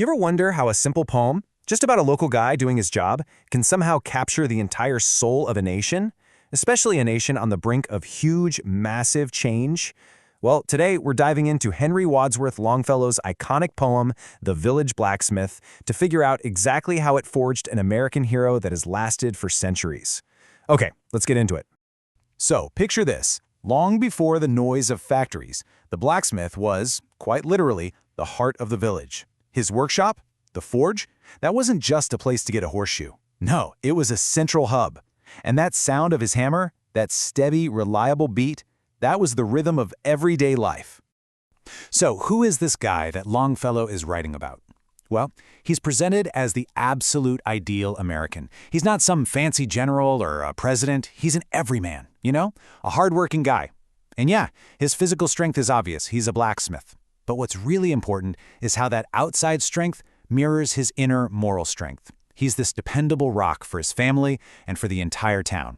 You ever wonder how a simple poem, just about a local guy doing his job, can somehow capture the entire soul of a nation? Especially a nation on the brink of huge, massive change? Well, today we're diving into Henry Wadsworth Longfellow's iconic poem, The Village Blacksmith, to figure out exactly how it forged an American hero that has lasted for centuries. Okay, let's get into it. So, picture this. Long before the noise of factories, the blacksmith was, quite literally, the heart of the village. His workshop, the forge, that wasn't just a place to get a horseshoe. No, it was a central hub. And that sound of his hammer, that steady, reliable beat, that was the rhythm of everyday life. So, who is this guy that Longfellow is writing about? Well, he's presented as the absolute ideal American. He's not some fancy general or a president. He's an everyman, a hardworking guy. And yeah, his physical strength is obvious. He's a blacksmith. But what's really important is how that outside strength mirrors his inner moral strength. He's this dependable rock for his family and for the entire town.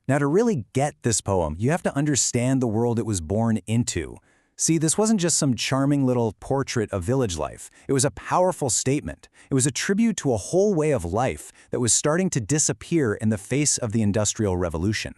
Now, to really get this poem, you have to understand the world it was born into. See, this wasn't just some charming little portrait of village life. It was a powerful statement. It was a tribute to a whole way of life that was starting to disappear in the face of the Industrial Revolution.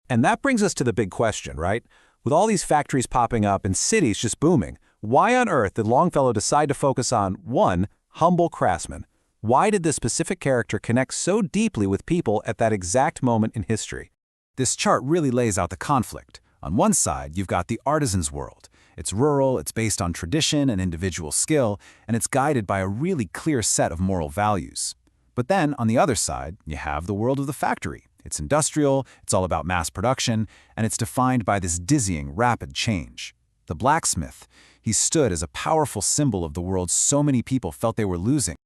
And that brings us to the big question, right? With all these factories popping up and cities just booming, why on earth did Longfellow decide to focus on one humble craftsman? Why did this specific character connect so deeply with people at that exact moment in history? This chart really lays out the conflict. On one side, you've got the artisan's world. It's rural, it's based on tradition and individual skill, and it's guided by a really clear set of moral values. But then, on the other side, you have the world of the factory. It's industrial, it's all about mass production, and it's defined by this dizzying, rapid change. The blacksmith, he stood as a powerful symbol of the world so many people felt they were losing.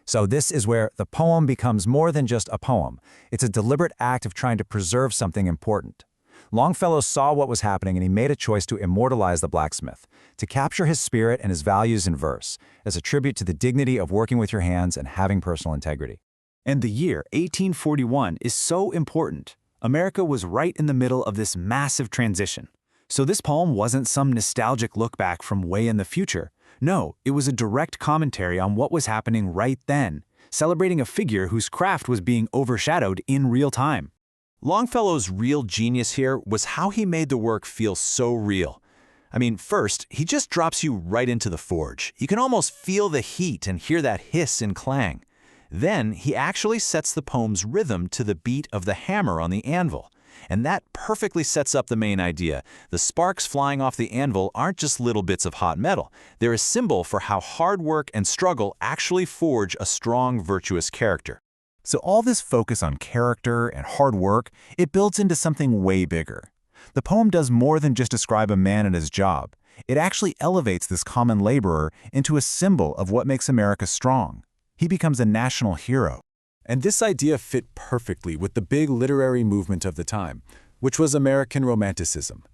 So this is where the poem becomes more than just a poem. It's a deliberate act of trying to preserve something important. Longfellow saw what was happening and he made a choice to immortalize the blacksmith, to capture his spirit and his values in verse, as a tribute to the dignity of working with your hands and having personal integrity. And the year 1841 is so important. America was right in the middle of this massive transition. So this poem wasn't some nostalgic look back from way in the future. No, it was a direct commentary on what was happening right then, celebrating a figure whose craft was being overshadowed in real time. Longfellow's real genius here was how he made the work feel so real. I mean, first, he just drops you right into the forge. You can almost feel the heat and hear that hiss and clang. Then, he actually sets the poem's rhythm to the beat of the hammer on the anvil. And that perfectly sets up the main idea. The sparks flying off the anvil aren't just little bits of hot metal. They're a symbol for how hard work and struggle actually forge a strong, virtuous character. So all this focus on character and hard work, it builds into something way bigger. The poem does more than just describe a man and his job. It actually elevates this common laborer into a symbol of what makes America strong. He becomes a national hero. And this idea fit perfectly with the big literary movement of the time, which was American Romanticism.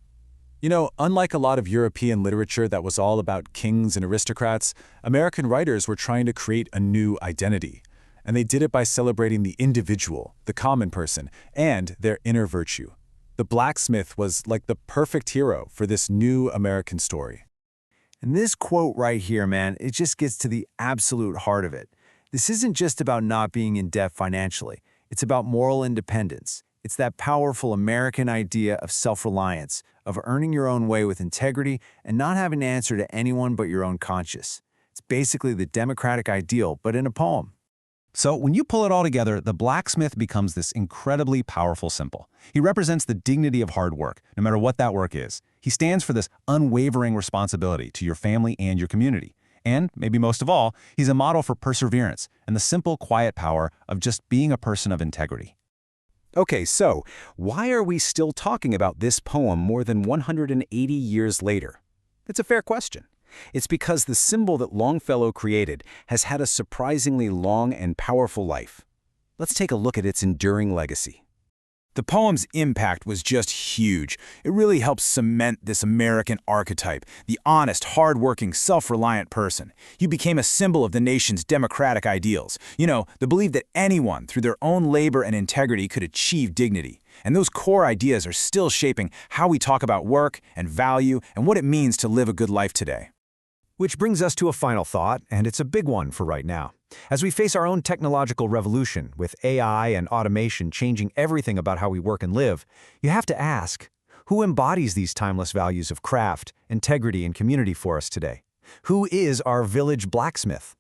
Unlike a lot of European literature that was all about kings and aristocrats, American writers were trying to create a new identity. And they did it by celebrating the individual, the common person, and their inner virtue. The blacksmith was like the perfect hero for this new American story. And this quote right here, man, it just gets to the absolute heart of it. This isn't just about not being in debt financially. It's about moral independence. It's that powerful American idea of self-reliance, of earning your own way with integrity and not having to answer to anyone but your own conscience. It's basically the democratic ideal, but in a poem. So when you pull it all together, the blacksmith becomes this incredibly powerful symbol. He represents the dignity of hard work, no matter what that work is. He stands for this unwavering responsibility to your family and your community. And, maybe most of all, he's a model for perseverance and the simple, quiet power of just being a person of integrity. Okay, so why are we still talking about this poem more than 180 years later? It's a fair question. It's because the symbol that Longfellow created has had a surprisingly long and powerful life. Let's take a look at its enduring legacy. The poem's impact was just huge. It really helps cement this American archetype, the honest, hard-working, self-reliant person. You became a symbol of the nation's democratic ideals. The belief that anyone, through their own labor and integrity, could achieve dignity. And those core ideas are still shaping how we talk about work and value and what it means to live a good life today. Which brings us to a final thought, and it's a big one for right now. As we face our own technological revolution, with AI and automation changing everything about how we work and live, you have to ask, who embodies these timeless values of craft, integrity, and community for us today? Who is our village blacksmith?